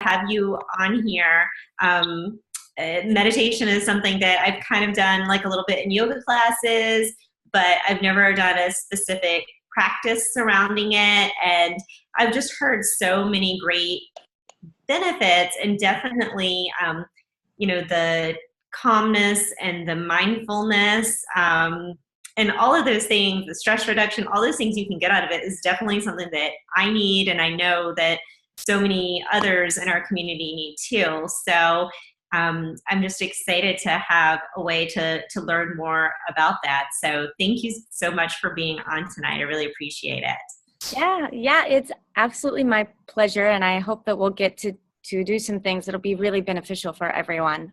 have you on here. Meditation is something that I've kind of done like a little bit in yoga classes, but I've never done a specific practice surrounding it. And I've just heard so many great benefits, and definitely, the calmness and the mindfulness, and all of those things, the stress reduction, all those things you can get out of it is definitely something that I need, and I know that so many others in our community need too. So I'm just excited to have a way to learn more about that. So thank you so much for being on tonight. I really appreciate it. Yeah, it's absolutely my pleasure, and I hope that we'll get to do some things that'll be really beneficial for everyone.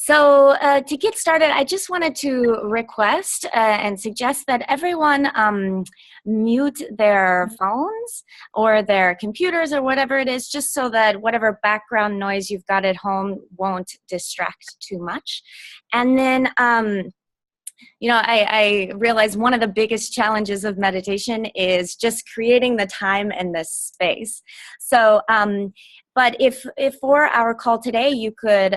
So to get started, I just wanted to request and suggest that everyone mute their phones or their computers or whatever it is, just so that whatever background noise you've got at home won't distract too much. And then, I realize one of the biggest challenges of meditation is just creating the time and the space. So, but if for our call today, you could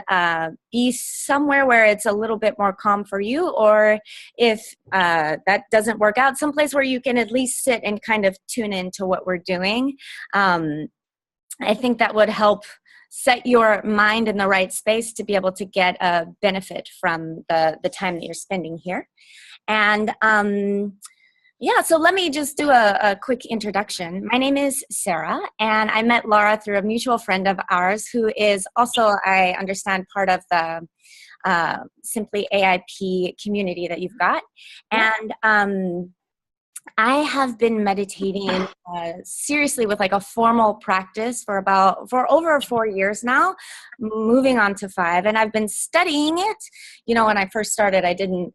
be somewhere where it's a little bit more calm for you, or if that doesn't work out, someplace where you can at least sit and kind of tune into what we're doing, I think that would help set your mind in the right space to be able to get a benefit from the time that you're spending here. And so let me just do a quick introduction. My name is Sarah, and I met Laura through a mutual friend of ours who is also, I understand, part of the SimplyAIP community that you've got. And I have been meditating seriously with like a formal practice for over 4 years now, moving on to 5. And I've been studying it. When I first started, I didn't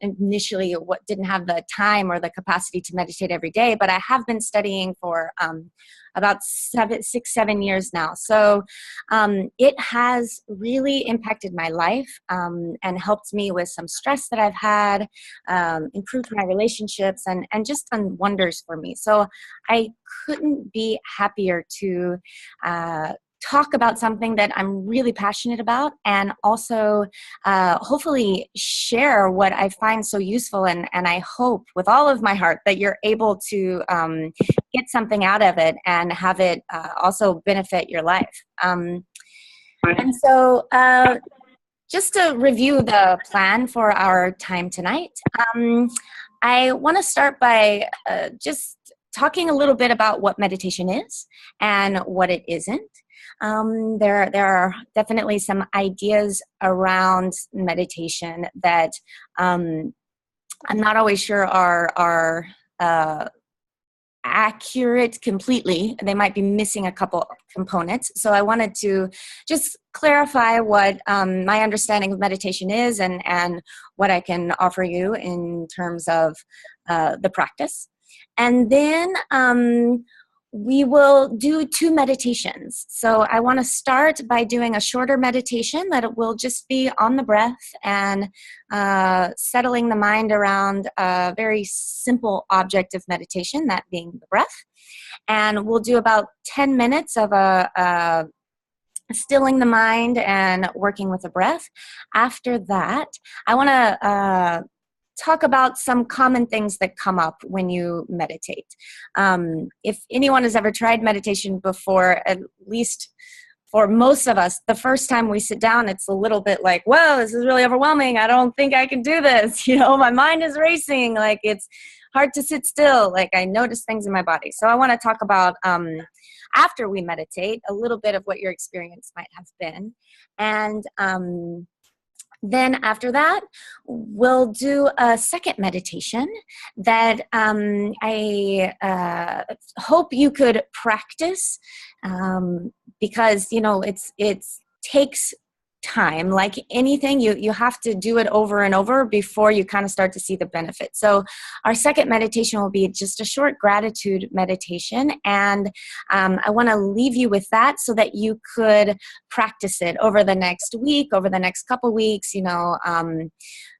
have the time or the capacity to meditate every day, but I have been studying for about 6-7 years now. So it has really impacted my life and helped me with some stress that I've had, improved my relationships, and just done wonders for me. So I couldn't be happier to talk about something that I'm really passionate about, and also hopefully share what I find so useful. And I hope with all of my heart that you're able to get something out of it and have it also benefit your life. And so just to review the plan for our time tonight, I want to start by just talking a little bit about what meditation is and what it isn't. There are definitely some ideas around meditation that I'm not always sure are accurate completely. They might be missing a couple components. So I wanted to just clarify what my understanding of meditation is and what I can offer you in terms of the practice. And then we will do 2 meditations. So I want to start by doing a shorter meditation that will just be on the breath and settling the mind around a very simple object of meditation, that being the breath. And we'll do about 10 minutes of stilling the mind and working with the breath. After that, I want to talk about some common things that come up when you meditate. If anyone has ever tried meditation before, at least for most of us, the first time we sit down, it's a little bit like, whoa, this is really overwhelming. I don't think I can do this. My mind is racing. Like, it's hard to sit still. Like, I notice things in my body. So I want to talk about, after we meditate, a little bit of what your experience might have been. And then after that, we'll do a second meditation that I hope you could practice because, it takes time. Like anything, you have to do it over and over before you kind of start to see the benefit. So our second meditation will be just a short gratitude meditation. And I want to leave you with that so that you could practice it over the next week, over the next couple weeks,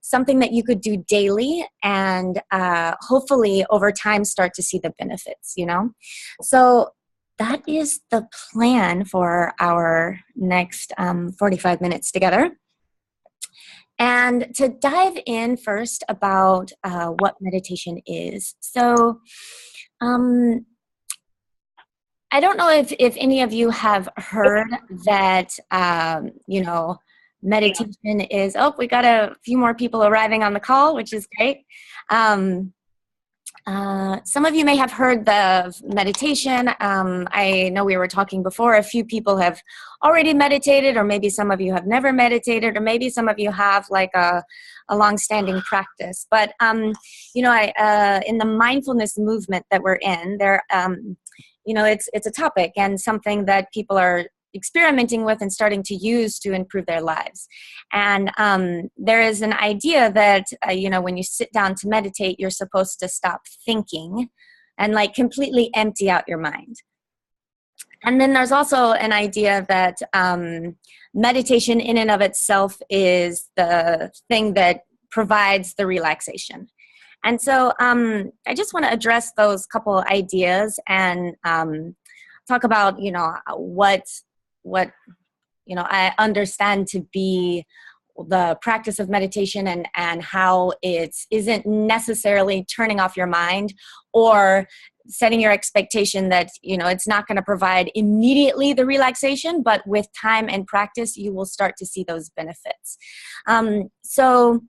something that you could do daily and hopefully over time start to see the benefits, So that is the plan for our next 45 minutes together. And to dive in first about what meditation is. So I don't know if any of you have heard that, meditation is, oh, we got a few more people arriving on the call, which is great. Some of you may have heard the meditation. I know we were talking before, a few people have already meditated, or maybe some of you have never meditated, or maybe some of you have like a long-standing practice. But, in the mindfulness movement that we're in, there, it's a topic and something that people are experimenting with and starting to use to improve their lives. And there is an idea that, when you sit down to meditate, you're supposed to stop thinking and like completely empty out your mind. And then there's also an idea that meditation in and of itself is the thing that provides the relaxation. And so I just want to address those couple ideas and talk about, what I understand to be the practice of meditation, and how it isn't necessarily turning off your mind or setting your expectation that, it's not going to provide immediately the relaxation, but with time and practice, you will start to see those benefits. So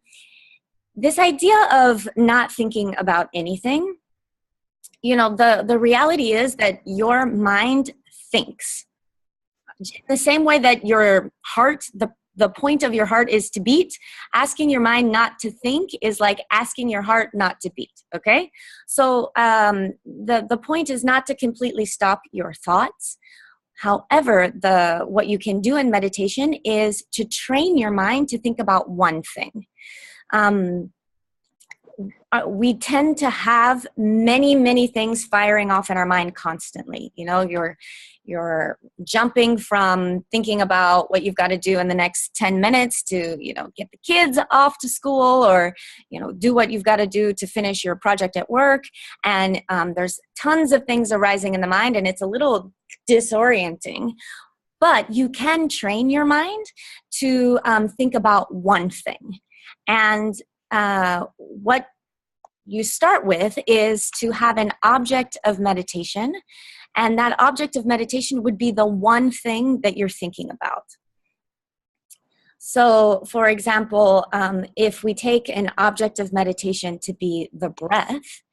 this idea of not thinking about anything, the reality is that your mind thinks. In the same way that your heart, the point of your heart is to beat, asking your mind not to think is like asking your heart not to beat, okay? So the point is not to completely stop your thoughts. However, what you can do in meditation is to train your mind to think about one thing. We tend to have many, many things firing off in our mind constantly. You're jumping from thinking about what you've got to do in the next 10 minutes to, get the kids off to school, or, do what you've got to do to finish your project at work. And there's tons of things arising in the mind, and it's a little disorienting. But you can train your mind to think about one thing. And what you start with is to have an object of meditation, and that object of meditation would be the one thing that you're thinking about. So, for example, if we take an object of meditation to be the breath,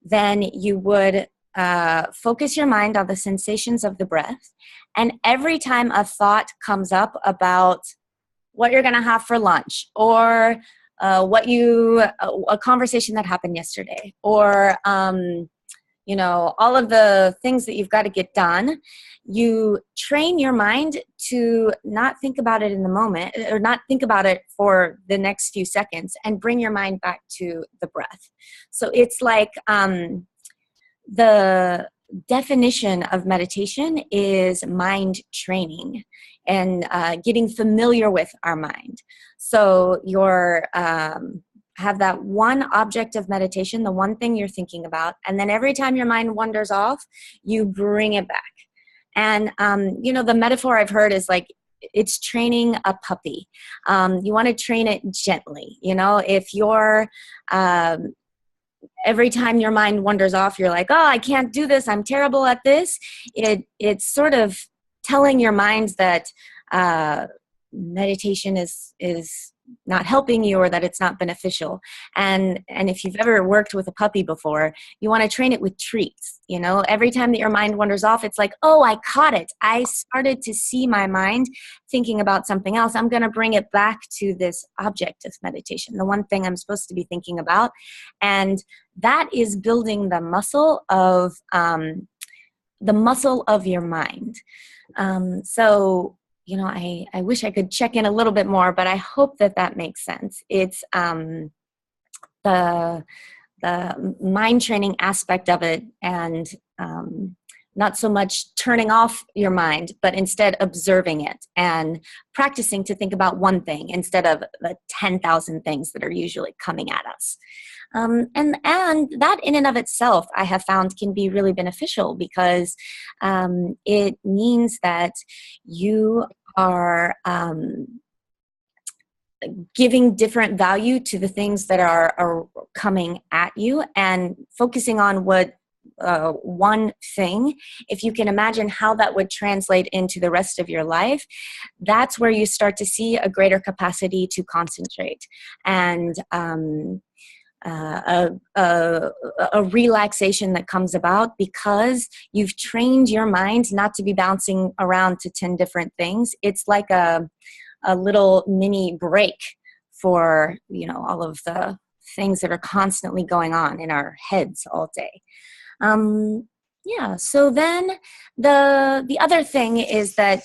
then you would focus your mind on the sensations of the breath, and every time a thought comes up about what you're going to have for lunch, or a conversation that happened yesterday, or, all of the things that you've got to get done, you train your mind to not think about it in the moment, or not think about it for the next few seconds, and bring your mind back to the breath. So it's like the definition of meditation is mind training and getting familiar with our mind. So you're have that one object of meditation, the one thing you're thinking about, and then every time your mind wanders off, you bring it back. And the metaphor I've heard is like it's training a puppy. You want to train it gently. If you're every time your mind wanders off, you're like, oh, I can't do this, I'm terrible at this. It's sort of telling your mind that meditation is not helping you, or that it's not beneficial. And if you've ever worked with a puppy before, you want to train it with treats. Every time that your mind wanders off, it's like, oh, I caught it. I started to see my mind thinking about something else. I'm going to bring it back to this object of meditation, the one thing I'm supposed to be thinking about. And that is building the muscle of your mind. So I wish I could check in a little bit more, but I hope that makes sense. It's the mind training aspect of it, and not so much turning off your mind, but instead observing it and practicing to think about one thing instead of the 10,000 things that are usually coming at us. And that in and of itself, I have found, can be really beneficial because it means that you are giving different value to the things that are coming at you and focusing on what one thing. If you can imagine how that would translate into the rest of your life, that's where you start to see a greater capacity to concentrate and a relaxation that comes about because you've trained your mind not to be bouncing around to 10 different things. It's like a little mini break for, all of the things that are constantly going on in our heads all day. So then the other thing is that,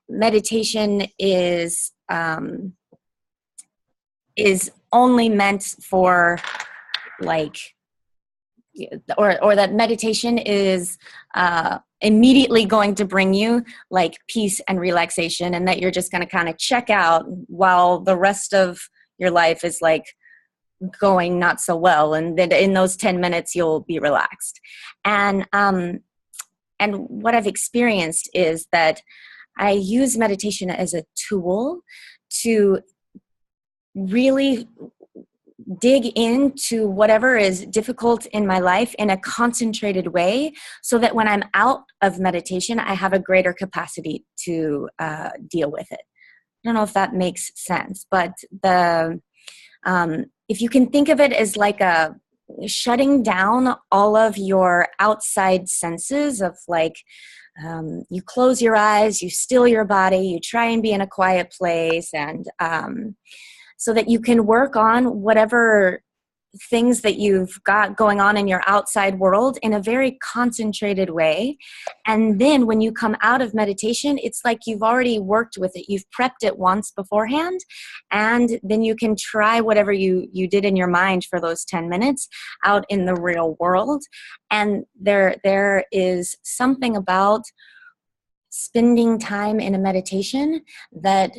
meditation is only meant for or that meditation is immediately going to bring you peace and relaxation, and that you're just going to kind of check out while the rest of your life is going not so well, and then in those 10 minutes you'll be relaxed. And what I've experienced is that I use meditation as a tool to really dig into whatever is difficult in my life in a concentrated way, so that when I'm out of meditation, I have a greater capacity to deal with it. I don't know if that makes sense, but if you can think of it as a shutting down all of your outside senses of you close your eyes, you still your body, you try and be in a quiet place, and so that you can work on whatever things that you've got going on in your outside world in a very concentrated way. And then when you come out of meditation, it's like you've already worked with it. You've prepped it once beforehand, and then you can try whatever you did in your mind for those 10 minutes out in the real world. And there is something about spending time in a meditation that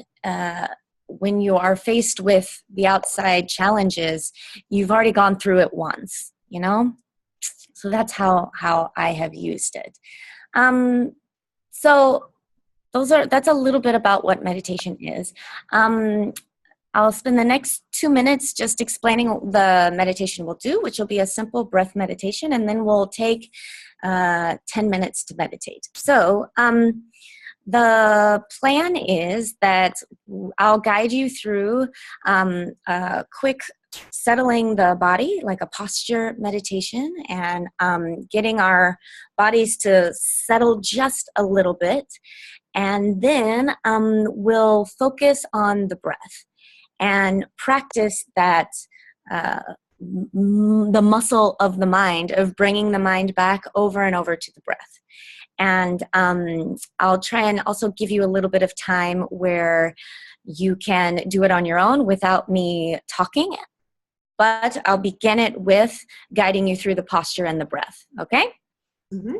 when you are faced with the outside challenges, you've already gone through it once, So that's how I have used it. So that's a little bit about what meditation is. I'll spend the next 2 minutes just explaining the meditation we'll do, which will be a simple breath meditation, and then we'll take 10 minutes to meditate. So, the plan is that I'll guide you through a quick settling the body, like a posture meditation, and getting our bodies to settle just a little bit. And then we'll focus on the breath and practice that the muscle of the mind, of bringing the mind back over and over to the breath. And I'll try and also give you a little bit of time where you can do it on your own without me talking, but I'll begin it with guiding you through the posture and the breath, okay? Mm-hmm.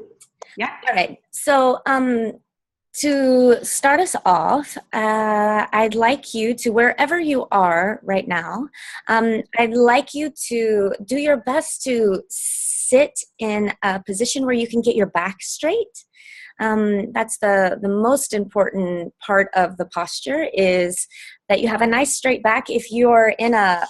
Yeah. All right. So to start us off, I'd like you to, wherever you are right now, I'd like you to do your best to sit in a position where you can get your back straight. That's the most important part of the posture, is that you have a nice straight back. If you're in a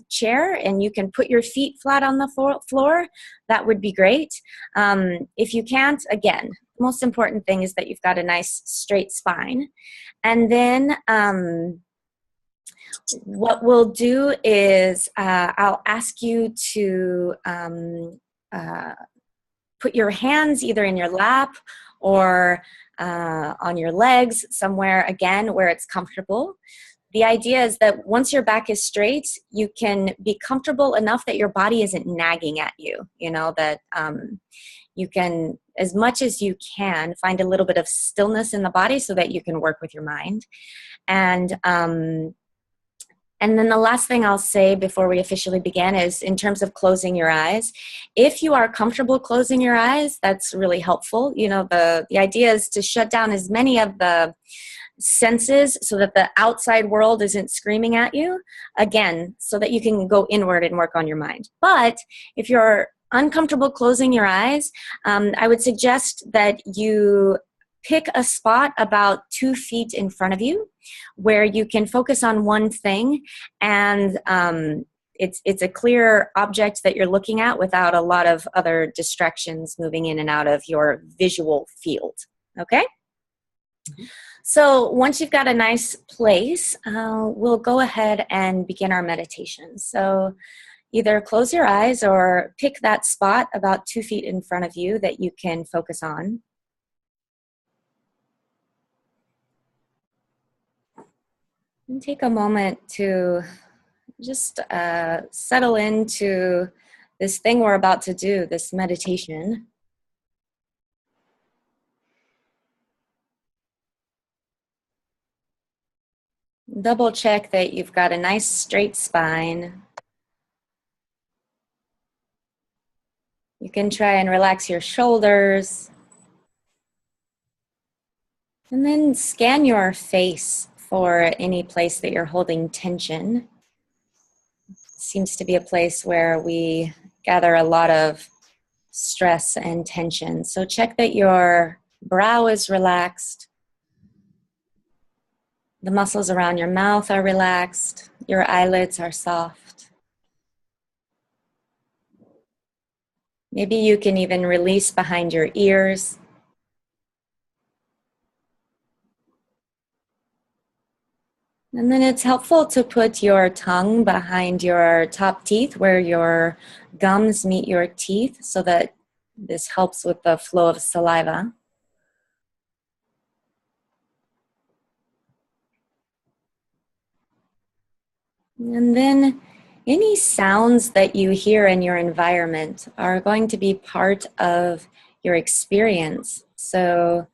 chair and you can put your feet flat on the floor, that would be great. If you can't, again, the most important thing is that you've got a nice straight spine. And then what we'll do is I'll ask you to put your hands either in your lap or on your legs, somewhere, again, where it's comfortable. The idea is that once your back is straight, you can be comfortable enough that your body isn't nagging at you, that you can, as much as you can, find a little bit of stillness in the body so that you can work with your mind. And And then the last thing I'll say before we officially begin is in terms of closing your eyes. If you are comfortable closing your eyes, that's really helpful. You know, the idea is to shut down as many of the senses so that the outside world isn't screaming at you, again, so that you can go inward and work on your mind. But if you're uncomfortable closing your eyes, I would suggest that you pick a spot about 2 feet in front of you where you can focus on one thing, and it's a clear object that you're looking at without a lot of other distractions moving in and out of your visual field. Okay? So once you've got a nice place, we'll go ahead and begin our meditation. So either close your eyes or pick that spot about 2 feet in front of you that you can focus on. And take a moment to just settle into this thing we're about to do, this meditation. Double check that you've got a nice straight spine. You can try and relax your shoulders. And then scan your face for any place that you're holding tension. Seems to be a place where we gather a lot of stress and tension. So check that your brow is relaxed. The muscles around your mouth are relaxed. Your eyelids are soft. Maybe you can even release behind your ears. And then it's helpful to put your tongue behind your top teeth where your gums meet your teeth so that this helps with the flow of saliva. And then any sounds that you hear in your environment are going to be part of your experience. So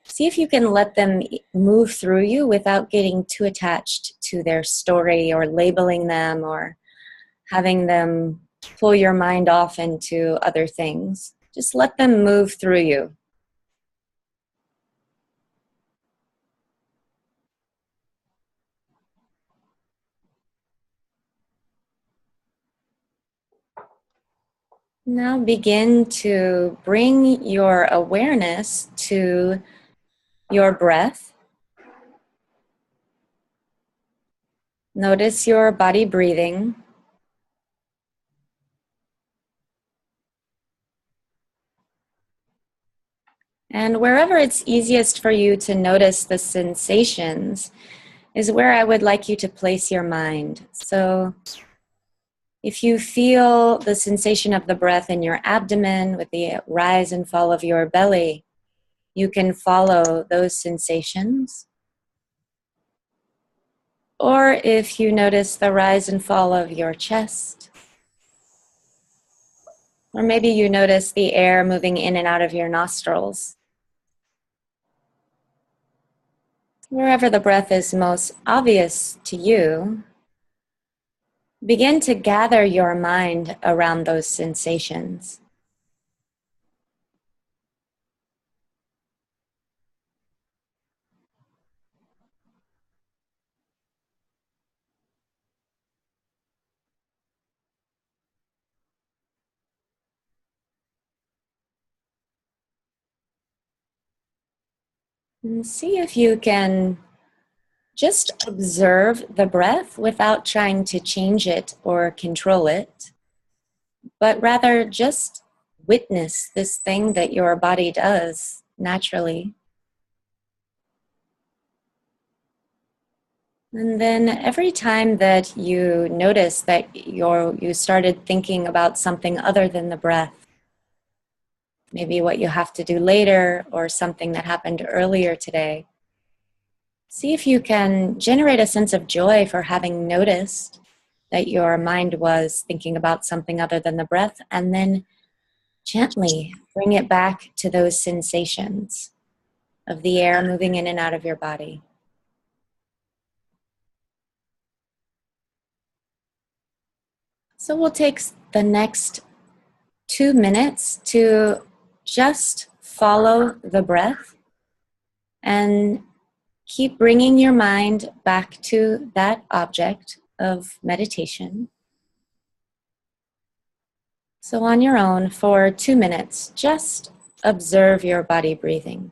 see if you can let them move through you without getting too attached to their story or labeling them or having them pull your mind off into other things. Just let them move through you. Now begin to bring your awareness to your breath. Notice your body breathing. And wherever it's easiest for you to notice the sensations is where I would like you to place your mind. So if you feel the sensation of the breath in your abdomen with the rise and fall of your belly, you can follow those sensations. Or if you notice the rise and fall of your chest, or maybe you notice the air moving in and out of your nostrils. Wherever the breath is most obvious to you, begin to gather your mind around those sensations. And see if you can just observe the breath without trying to change it or control it, but rather just witness this thing that your body does naturally. And then every time that you notice that you started thinking about something other than the breath, maybe what you have to do later or something that happened earlier today, see if you can generate a sense of joy for having noticed that your mind was thinking about something other than the breath, and then gently bring it back to those sensations of the air moving in and out of your body. So we'll take the next 2 minutes to just follow the breath and keep bringing your mind back to that object of meditation. So on your own for 2 minutes, just observe your body breathing.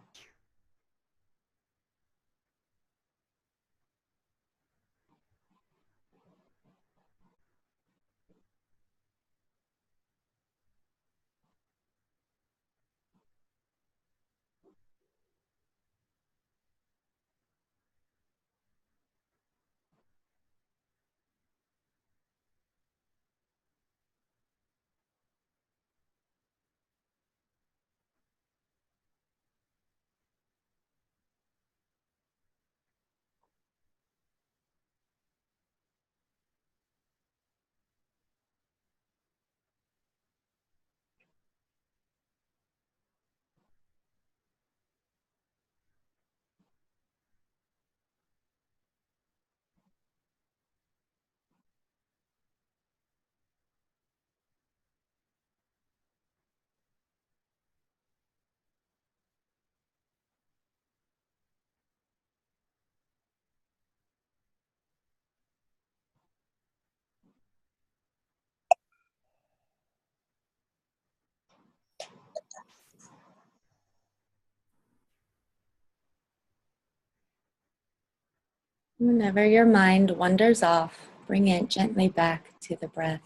Whenever your mind wanders off, bring it gently back to the breath.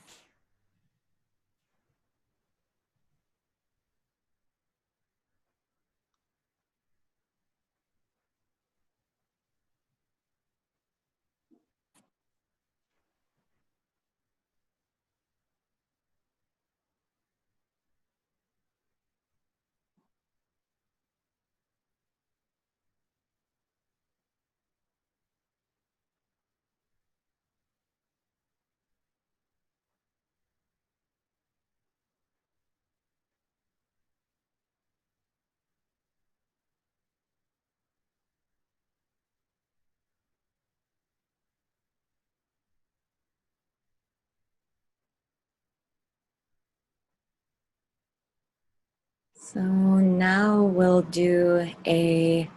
So now we'll do a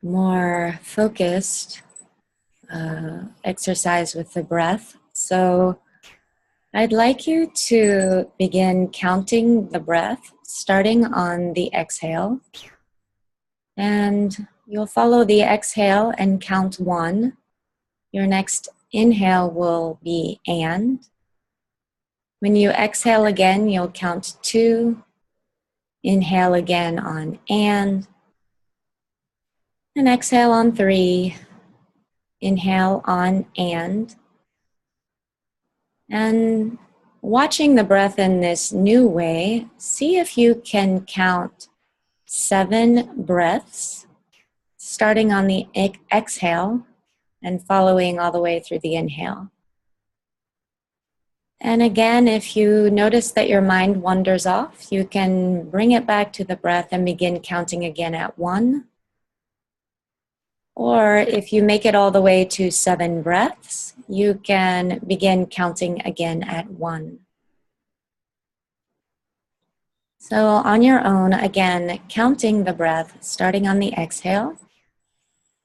more focused exercise with the breath. So I'd like you to begin counting the breath, starting on the exhale. And you'll follow the exhale and count 1. Your next inhale will be and. When you exhale again, you'll count 2. Inhale again on and exhale on 3. Inhale on and watching the breath in this new way, see if you can count 7 breaths, starting on the exhale and following all the way through the inhale. And again, if you notice that your mind wanders off, you can bring it back to the breath and begin counting again at 1. Or if you make it all the way to 7 breaths, you can begin counting again at 1. So on your own, again, counting the breath, starting on the exhale.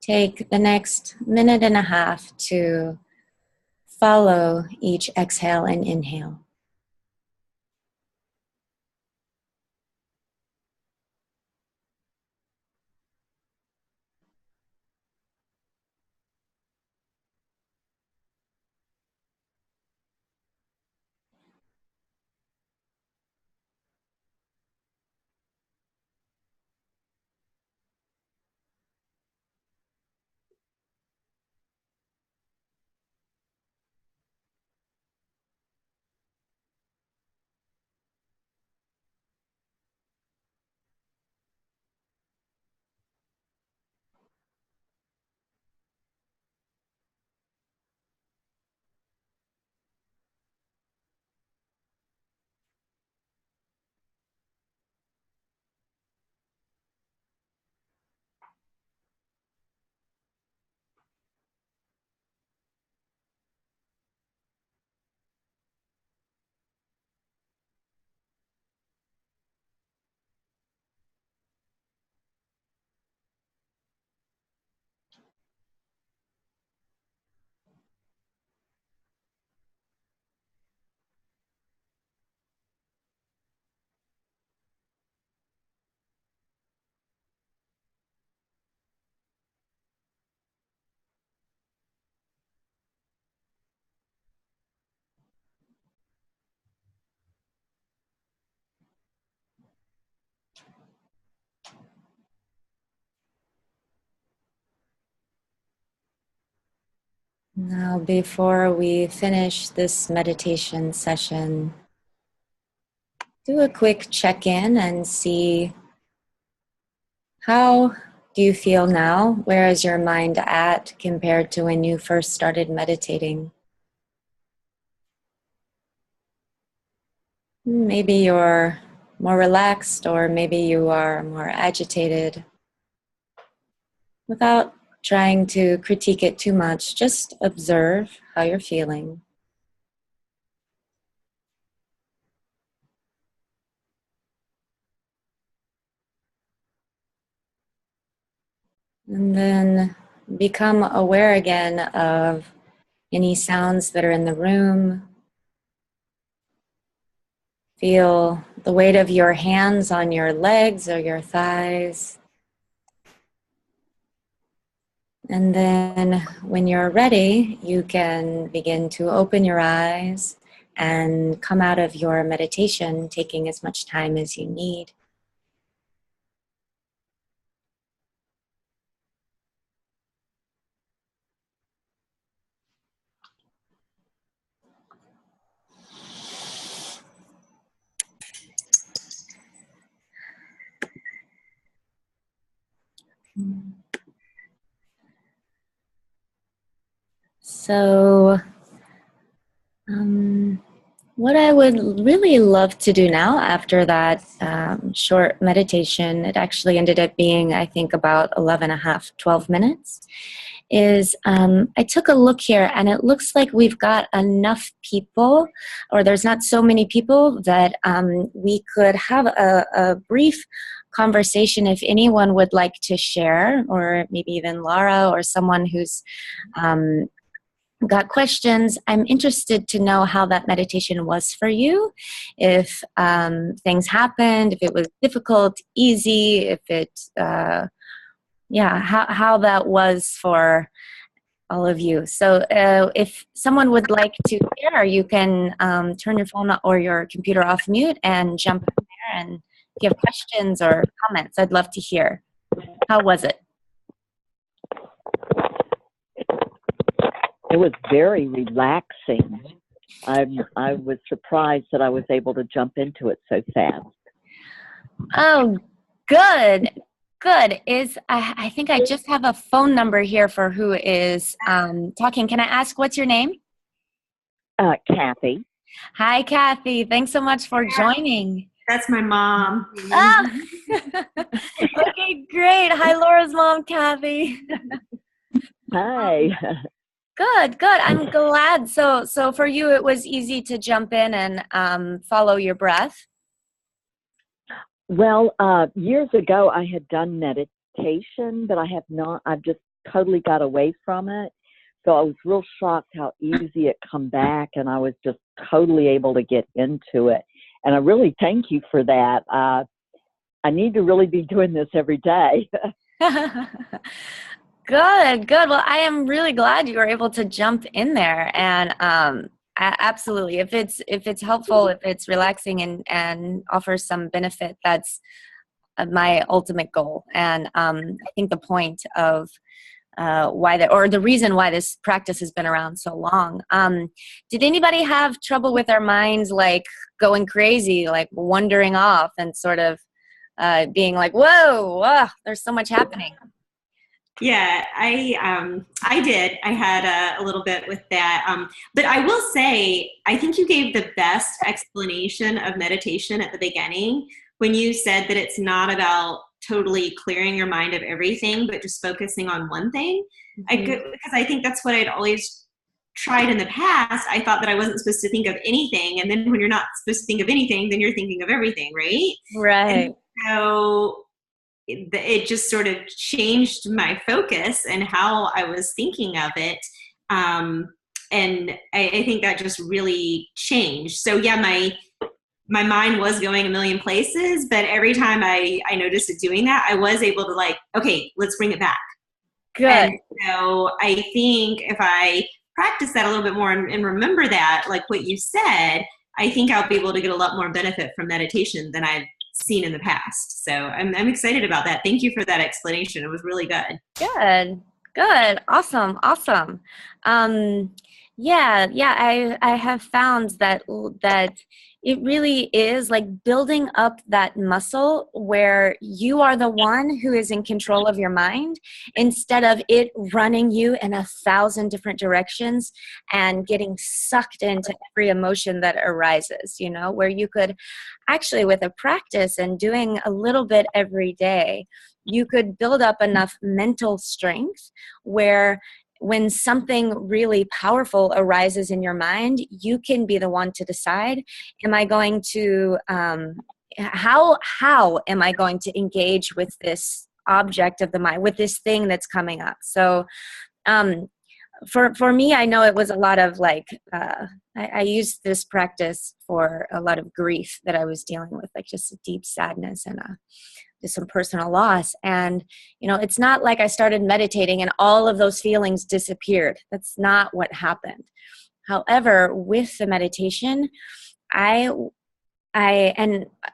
Take the next 1.5 minutes to follow each exhale and inhale. Now, before we finish this meditation session, do a quick check-in and see, how do you feel now? Where is your mind at compared to when you first started meditating? Maybe you're more relaxed, or maybe you are more agitated. Without trying to critique it too much, just observe how you're feeling. And then become aware again of any sounds that are in the room. Feel the weight of your hands on your legs or your thighs. And then when you're ready, you can begin to open your eyes and come out of your meditation, taking as much time as you need. So, what I would really love to do now after that short meditation, it actually ended up being, I think, about 11 and a half, 12 minutes, is I took a look here, and it looks like we've got enough people, or there's not so many people, that we could have a brief conversation if anyone would like to share, or maybe even Laura or someone who's got questions. I'm interested to know how that meditation was for you. If things happened, if it was difficult, easy, if it, how that was for all of you. So if someone would like to share, you can turn your phone or your computer off mute and jump in there and give questions or comments. I'd love to hear. How was it? It was very relaxing. I was surprised that I was able to jump into it so fast. Oh, good. Good. I think I just have a phone number here for who is talking. Can I ask, what's your name? Kathy. Hi, Kathy. Thanks so much for joining. That's my mom. Oh. Okay, great. Hi, Laura's mom, Kathy. Hi. Good, good. I'm glad. So for you, it was easy to jump in and follow your breath. Well, years ago, I had done meditation, but I have not. I've just totally got away from it. So I was real shocked how easy it come back, and I was just totally able to get into it. And I really thank you for that. I need to really be doing this every day. Good, good. Well, I am really glad you were able to jump in there, and absolutely, if it's helpful, if it's relaxing and offers some benefit, that's my ultimate goal. And I think the point of the reason why this practice has been around so long. Did anybody have trouble with their minds, like going crazy, like wandering off, and sort of being like, "Whoa, there's so much happening"? Yeah, I did. I had a little bit with that. But I will say, I think you gave the best explanation of meditation at the beginning when you said that it's not about totally clearing your mind of everything, but just focusing on one thing. Mm-hmm. Because I think that's what I'd always tried in the past. I thought that I wasn't supposed to think of anything. And then when you're not supposed to think of anything, then you're thinking of everything, right? Right. And so it just sort of changed my focus and how I was thinking of it. And I think that just really changed. So yeah, my mind was going a million places, but every time I noticed it doing that, I was able to, like, okay, let's bring it back. Good. And so I think if I practice that a little bit more and remember that, like what you said, I think I'll be able to get a lot more benefit from meditation than I've seen in the past. So I'm excited about that. Thank you for that explanation. It was really good. Good. Good. Awesome. Awesome. I have found that it really is like building up that muscle where you are the one who is in control of your mind instead of it running you in 1,000 different directions and getting sucked into every emotion that arises, you know, where you could actually, with a practice and doing a little bit every day, you could build up enough mental strength where when something really powerful arises in your mind, you can be the one to decide, am I going to, how am I going to engage with this object of the mind, with this thing that's coming up? So for me, I know it was a lot of like, I used this practice for a lot of grief that I was dealing with, like just a deep sadness and just some personal loss. And, you know, it's not like I started meditating and all of those feelings disappeared. That's not what happened. However, with the meditation, and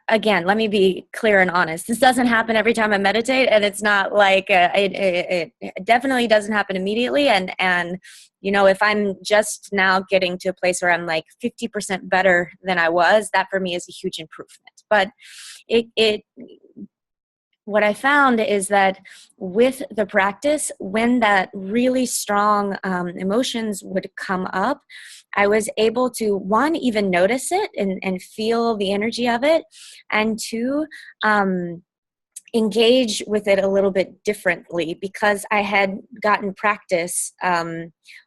again, let me be clear and honest. This doesn't happen every time I meditate, and it's not like it definitely doesn't happen immediately. And you know, if I'm just now getting to a place where I'm like 50% better than I was, that for me is a huge improvement. But what I found is that with the practice, when that really strong emotions would come up, I was able to, one, even notice it and feel the energy of it, and two, engage with it a little bit differently because I had gotten practice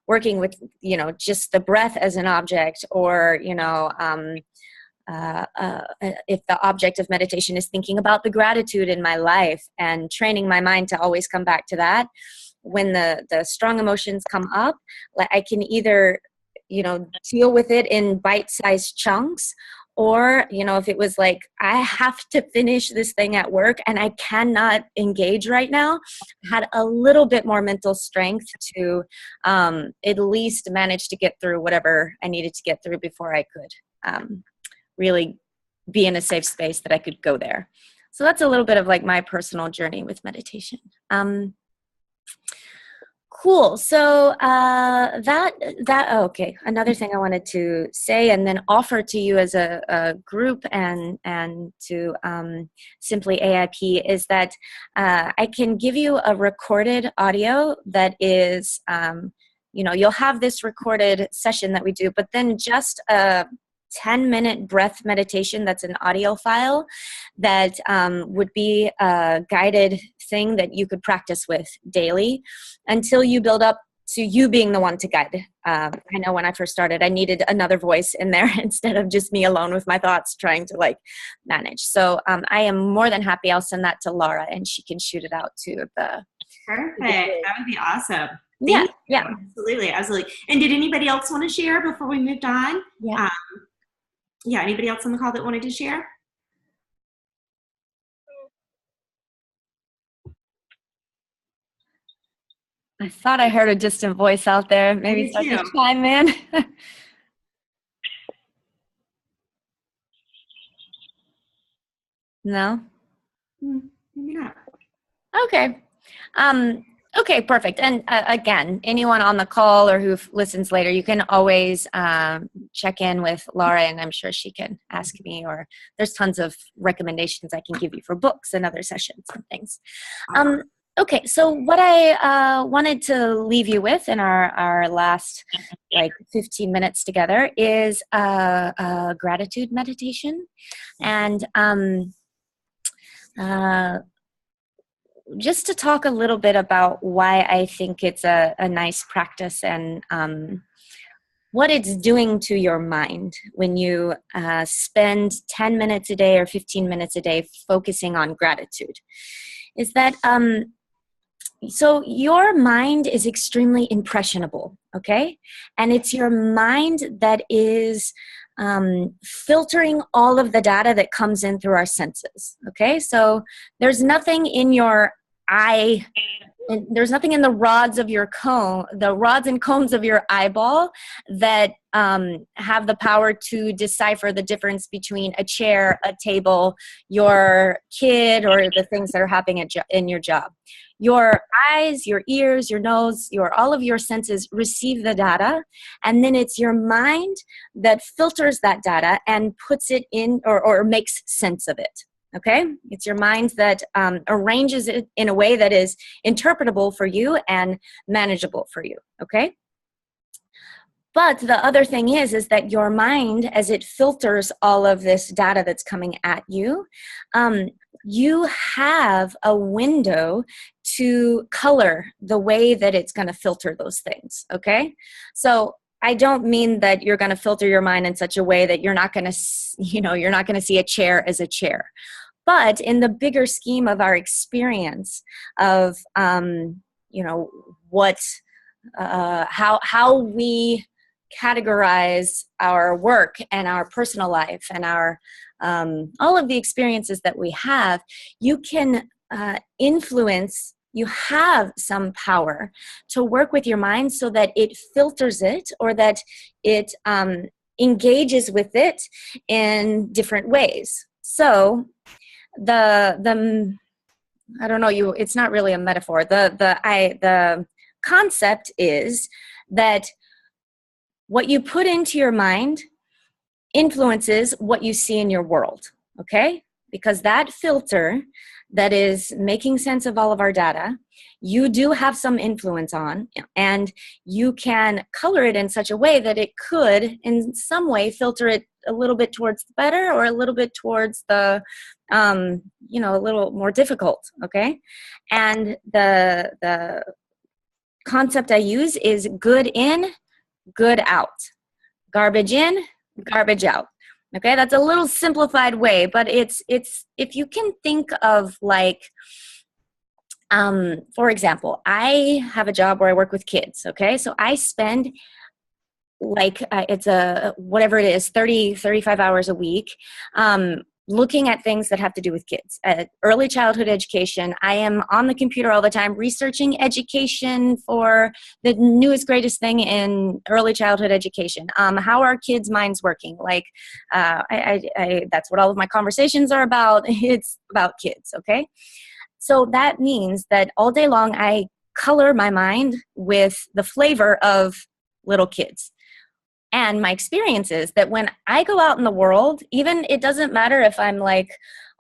working with, you know, just the breath as an object, or, you know, if the object of meditation is thinking about the gratitude in my life and training my mind to always come back to that. When the strong emotions come up, like I can either, you know, deal with it in bite-sized chunks, or, you know, if it was like, I have to finish this thing at work and I cannot engage right now, I had a little bit more mental strength to at least manage to get through whatever I needed to get through before I could really be in a safe space that I could go there. So that's a little bit of like my personal journey with meditation. Cool. So okay. Another thing I wanted to say and then offer to you as a group and to Simply AIP is that I can give you a recorded audio that is, you know, you'll have this recorded session that we do, but then just a 10-minute breath meditation that's an audio file that would be a guided thing that you could practice with daily until you build up to you being the one to guide. I know when I first started, I needed another voice in there instead of just me alone with my thoughts trying to like manage. So I am more than happy. I'll send that to Laura and she can shoot it out to the. Perfect. That would be awesome. Yeah. Absolutely. And did anybody else want to share before we moved on? Yeah. Anybody else on the call that wanted to share? I thought I heard a distant voice out there. Maybe start to chime in. No? Maybe not. Okay. Okay, perfect. And again, anyone on the call or who listens later, you can always check in with Laura, and I'm sure she can ask me, or there's tons of recommendations I can give you for books and other sessions and things. Okay, so what I wanted to leave you with in our last like 15 minutes together is a gratitude meditation. And just to talk a little bit about why I think it's a nice practice and what it's doing to your mind when you spend 10 minutes a day or 15 minutes a day focusing on gratitude. Is that so your mind is extremely impressionable, okay? And it's your mind that is filtering all of the data that comes in through our senses, okay? So there's nothing in your eye, and there's nothing in the rods of your cone, the rods and cones of your eyeball that have the power to decipher the difference between a chair, a table, your kid, or the things that are happening in your job. Your eyes, your ears, your nose, all of your senses receive the data, and then it's your mind that filters that data and puts it in or makes sense of it. Okay? It's your mind that arranges it in a way that is interpretable for you and manageable for you. Okay? But the other thing is that your mind, as it filters all of this data that's coming at you, you have a window to color the way that it's going to filter those things, okay? So I don't mean that you're going to filter your mind in such a way that you're not going to, you're not going to see a chair as a chair. But in the bigger scheme of our experience of, how we categorize our work and our personal life and our all of the experiences that we have, you can influence, you have some power to work with your mind so that it filters it, or that it engages with it in different ways. So the I don't know, it's not really a metaphor. The concept is that what you put into your mind influences what you see in your world, okay? Because that filter that is making sense of all of our data, you do have some influence on, and you can color it in such a way that it could, in some way, filter it a little bit towards the better or a little bit towards the, a little more difficult, okay? And the concept I use is good in, good out. Garbage in, garbage out. Okay, that's a little simplified way, but it's if you can think of like, for example, I have a job where I work with kids. Okay, so I spend like it's whatever it is, 35 hours a week, looking at things that have to do with kids. Early childhood education. I am on the computer all the time researching education for the newest, greatest thing in early childhood education. How are kids' minds working? Like, that's what all of my conversations are about. It's about kids, okay? So that means that all day long I color my mind with the flavor of little kids. And my experience is that when I go out in the world, even it doesn't matter if I'm like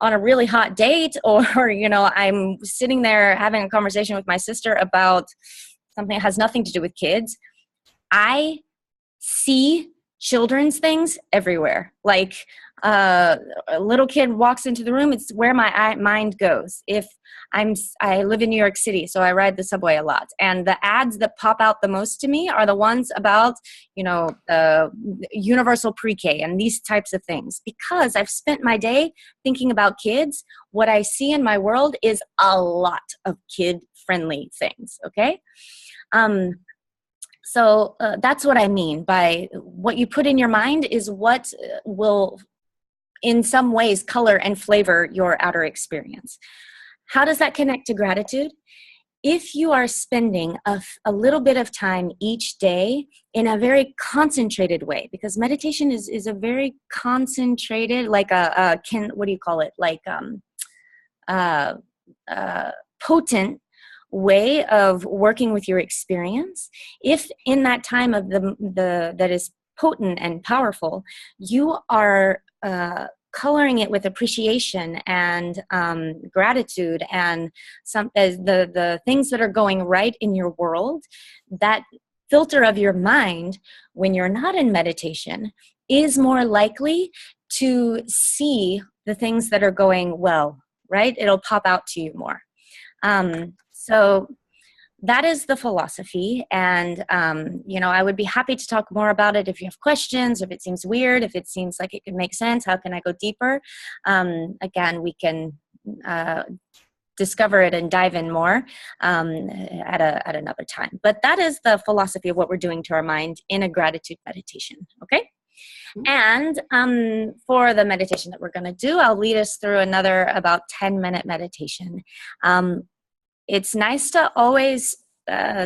on a really hot date or, I'm sitting there having a conversation with my sister about something that has nothing to do with kids, I see children's things everywhere. Like a little kid walks into the room, it's where my mind goes. If I live in New York City, so I ride the subway a lot, and the ads that pop out the most to me are the ones about, universal pre-K and these types of things. Because I've spent my day thinking about kids, what I see in my world is a lot of kid-friendly things, okay? So that's what I mean by what you put in your mind is what will, in some ways, color and flavor your outer experience. How does that connect to gratitude? If you are spending a little bit of time each day in a very concentrated way, because meditation is a very concentrated, like what do you call it? Like potent way of working with your experience. If in that time of that is potent and powerful, you are coloring it with appreciation and gratitude and the things that are going right in your world, that filter of your mind, when you're not in meditation, is more likely to see the things that are going well, right? It'll pop out to you more. So that is the philosophy, and I would be happy to talk more about it if you have questions, if it seems weird, if it seems like it could make sense, how can I go deeper? Again, we can discover it and dive in more at another time. But that is the philosophy of what we're doing to our mind in a gratitude meditation, okay? And for the meditation that we're going to do, I'll lead us through another about 10-minute meditation. It's nice to always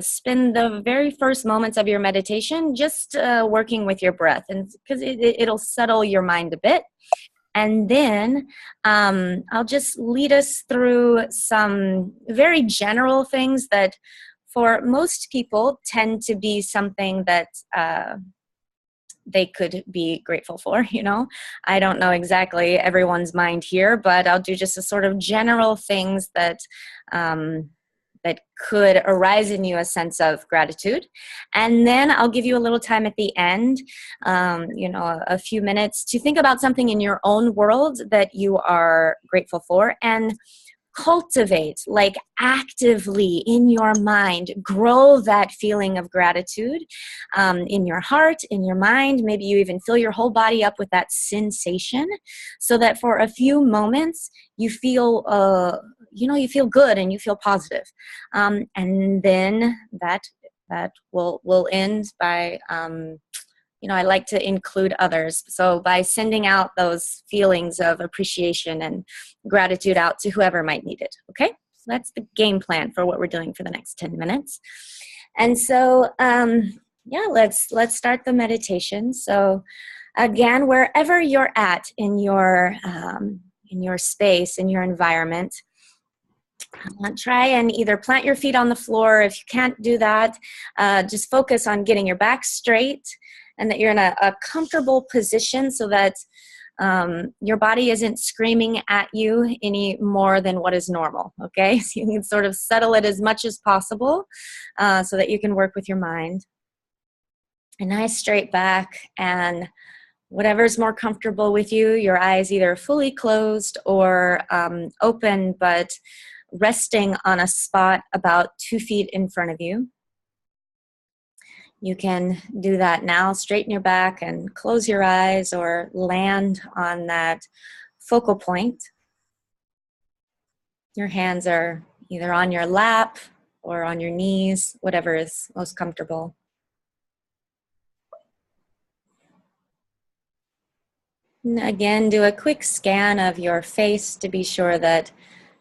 spend the very first moments of your meditation just working with your breath, and because it'll settle your mind a bit. And then I'll just lead us through some very general things that for most people tend to be something that they could be grateful for, you know. I don't know exactly everyone's mind here, but I'll do just a sort of general things that that could arise in you a sense of gratitude. And then I'll give you a little time at the end, you know, a few minutes to think about something in your own world that you are grateful for, and cultivate, like actively in your mind, grow that feeling of gratitude in your heart, in your mind. Maybe you even fill your whole body up with that sensation, so that for a few moments you feel, you know, you feel good and you feel positive. And then that will end by you know, I like to include others. So by sending out those feelings of appreciation and gratitude out to whoever might need it. Okay, so that's the game plan for what we're doing for the next 10 minutes. And so, yeah, let's start the meditation. So again, wherever you're at in your space, in your environment, try and either plant your feet on the floor. If you can't do that, just focus on getting your back straight, and that you're in a comfortable position, so that your body isn't screaming at you any more than what is normal, okay? So you can sort of settle it as much as possible so that you can work with your mind. A nice straight back, and whatever's more comfortable with you, your eyes either fully closed or open, but resting on a spot about 2 feet in front of you. You can do that now. Straighten your back and close your eyes, or land on that focal point. Your hands are either on your lap or on your knees, whatever is most comfortable. And again, do a quick scan of your face to be sure that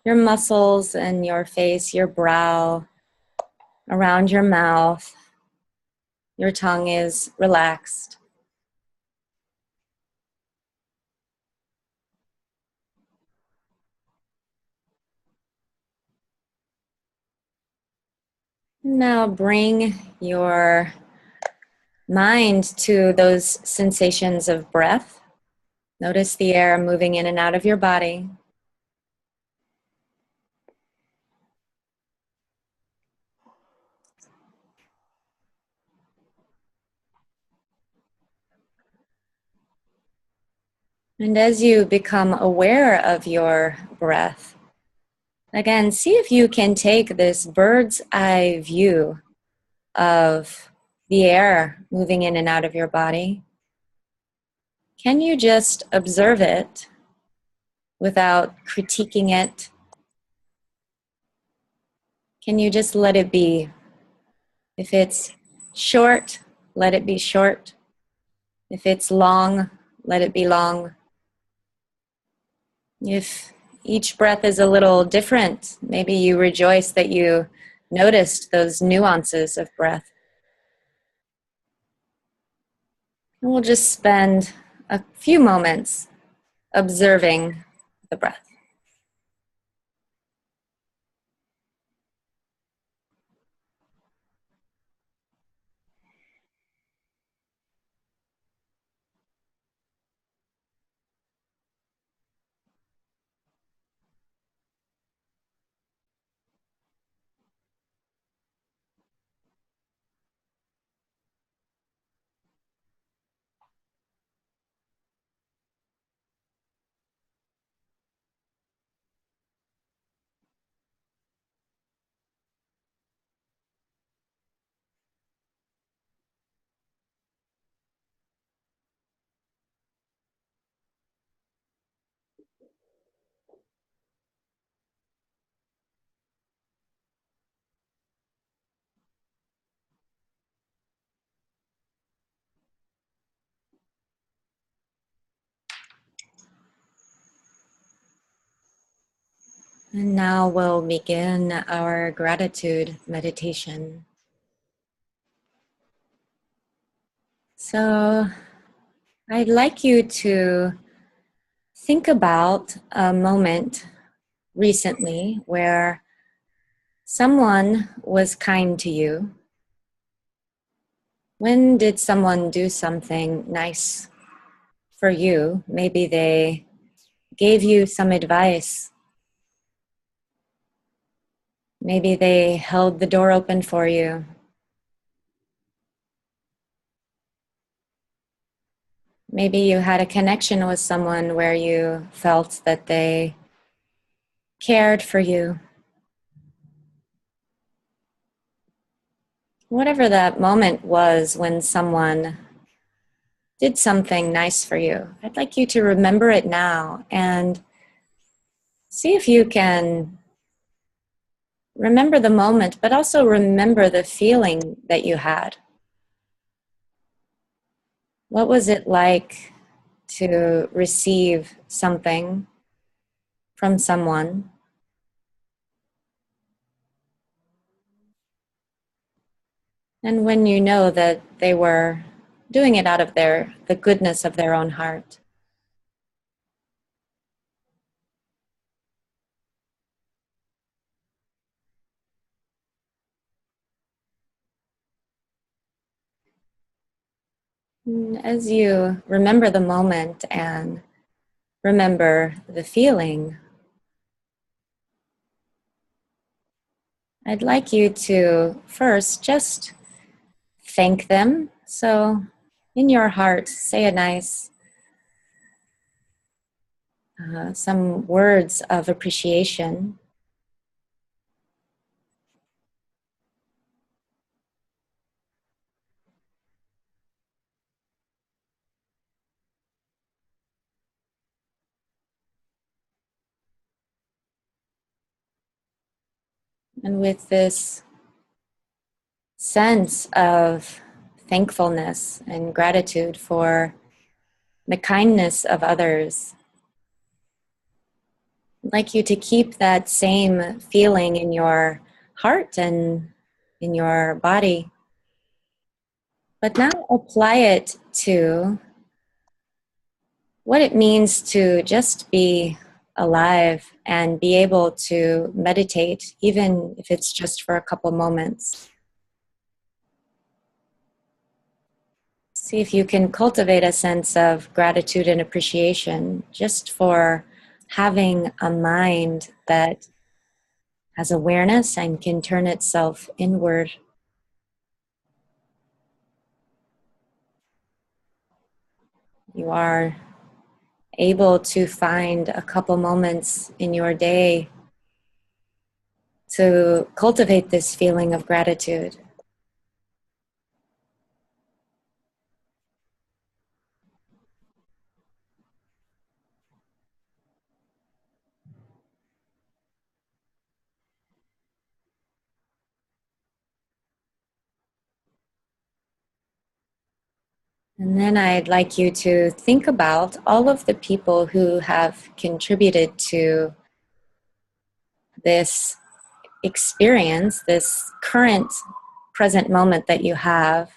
your muscles in your face, your brow, around your mouth, your tongue is relaxed. Now bring your mind to those sensations of breath. Notice the air moving in and out of your body. And as you become aware of your breath, again, see if you can take this bird's eye view of the air moving in and out of your body. Can you just observe it without critiquing it? Can you just let it be? If it's short, let it be short. If it's long, let it be long. If each breath is a little different, maybe you rejoice that you noticed those nuances of breath. And we'll just spend a few moments observing the breath. And now we'll begin our gratitude meditation. So I'd like you to think about a moment recently where someone was kind to you. When did someone do something nice for you? Maybe they gave you some advice. Maybe they held the door open for you. Maybe you had a connection with someone where you felt that they cared for you. Whatever that moment was when someone did something nice for you, I'd like you to remember it now and see if you can remember the moment, but also remember the feeling that you had. What was it like to receive something from someone? And when you know that they were doing it out of the goodness of their own heart. And as you remember the moment and remember the feeling, I'd like you to first just thank them. So in your heart, say a nice, some words of appreciation. And with this sense of thankfulness and gratitude for the kindness of others, I'd like you to keep that same feeling in your heart and in your body, but now apply it to what it means to just be alive and be able to meditate, even if it's just for a couple moments. See if you can cultivate a sense of gratitude and appreciation just for having a mind that has awareness and can turn itself inward. You are able to find a couple moments in your day to cultivate this feeling of gratitude. And then I'd like you to think about all of the people who have contributed to this experience, this current present moment that you have.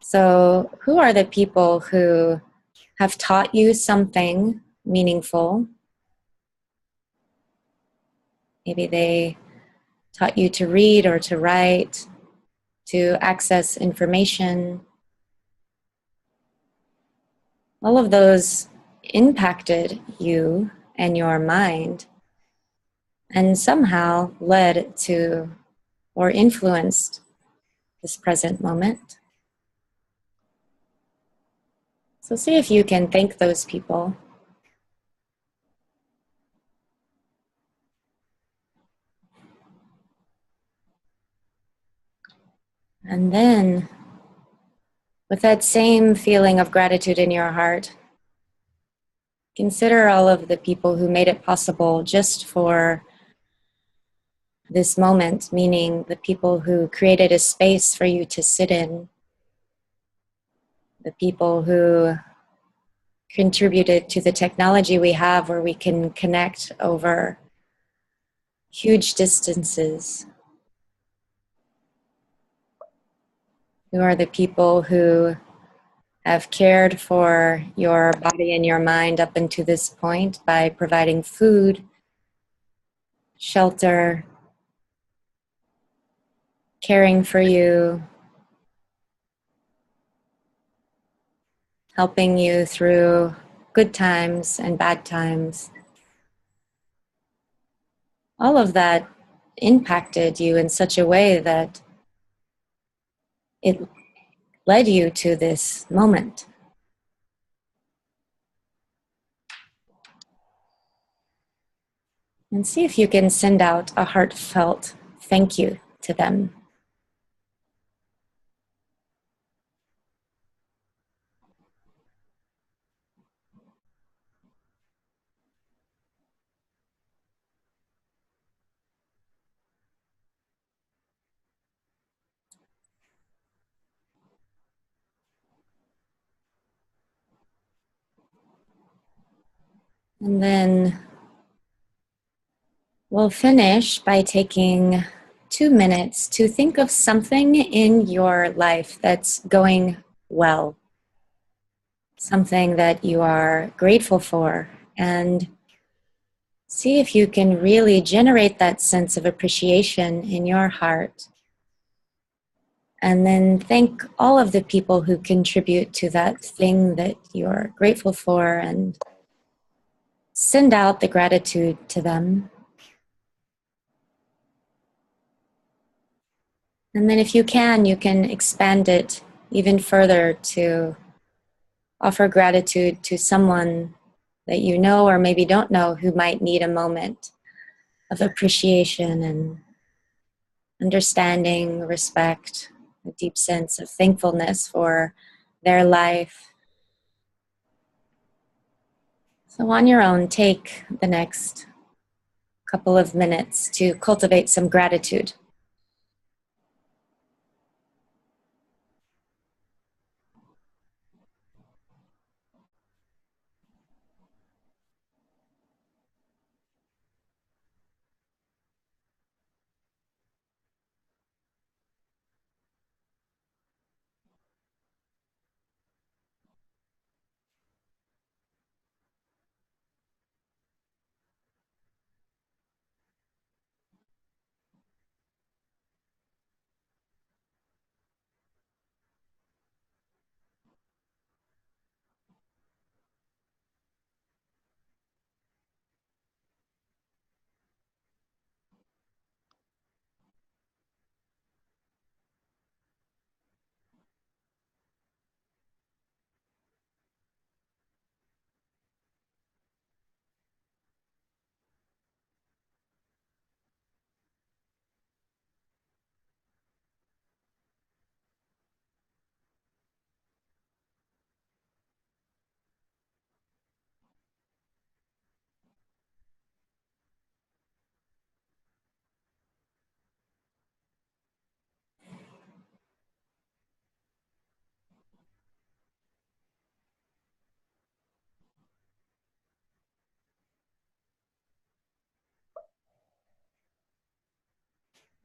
So, who are the people who have taught you something meaningful? Maybe they taught you to read or to write, to access information. All of those impacted you and your mind and somehow led to or influenced this present moment. So see if you can thank those people. And then, with that same feeling of gratitude in your heart, consider all of the people who made it possible just for this moment, meaning the people who created a space for you to sit in, the people who contributed to the technology we have where we can connect over huge distances, who are the people who have cared for your body and your mind up until this point by providing food, shelter, caring for you, helping you through good times and bad times. All of that impacted you in such a way that it led you to this moment. And see if you can send out a heartfelt thank you to them. And then we'll finish by taking 2 minutes to think of something in your life that's going well, something that you are grateful for, and see if you can really generate that sense of appreciation in your heart. And then thank all of the people who contribute to that thing that you're grateful for, and send out the gratitude to them. And then if you can expand it even further to offer gratitude to someone that you know or maybe don't know who might need a moment of appreciation and understanding, respect, a deep sense of thankfulness for their life. So on your own, take the next couple of minutes to cultivate some gratitude.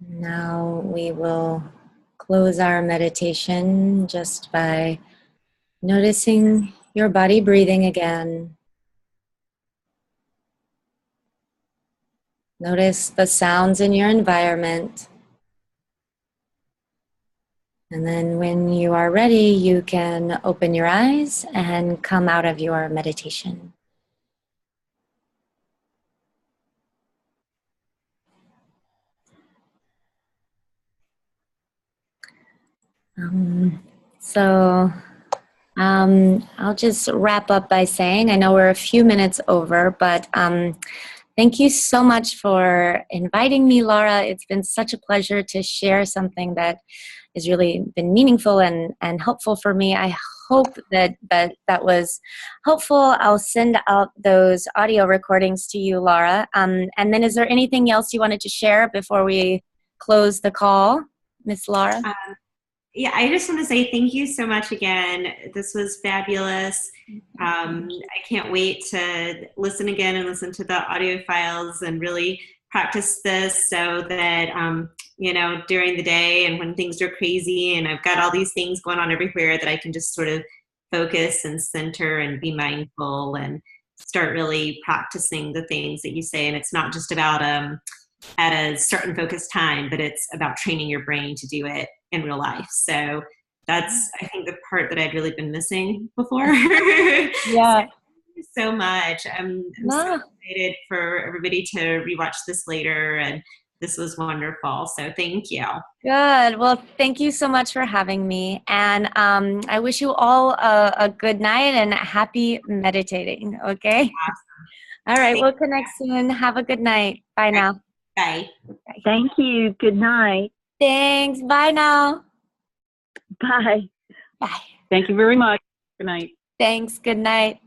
Now we will close our meditation just by noticing your body breathing again. Notice the sounds in your environment. And then when you are ready, you can open your eyes and come out of your meditation. So I'll just wrap up by saying, I know we're a few minutes over, but thank you so much for inviting me, Laura. It's been such a pleasure to share something that has really been meaningful and helpful for me. I hope that was helpful. I'll send out those audio recordings to you, Laura. And then is there anything else you wanted to share before we close the call, Miss Laura? Yeah, I just want to say thank you so much again. This was fabulous. I can't wait to listen again and listen to the audio files and really practice this so that, during the day and when things are crazy and I've got all these things going on everywhere, that I can just sort of focus and center and be mindful and start really practicing the things that you say. And it's not just about at a certain focused time, but it's about training your brain to do it in real life. So that's, I think, the part that I'd really been missing before. Yeah. Thank you so much. I'm so excited for everybody to rewatch this later, and this was wonderful. So thank you. Good. Well, thank you so much for having me. And I wish you all a good night and happy meditating. Okay. Awesome. All right. We'll connect soon. Have a good night. Bye now. Bye. Thank you. Good night. Thanks. Bye now. Bye. Bye. Thank you very much. Good night. Thanks. Good night.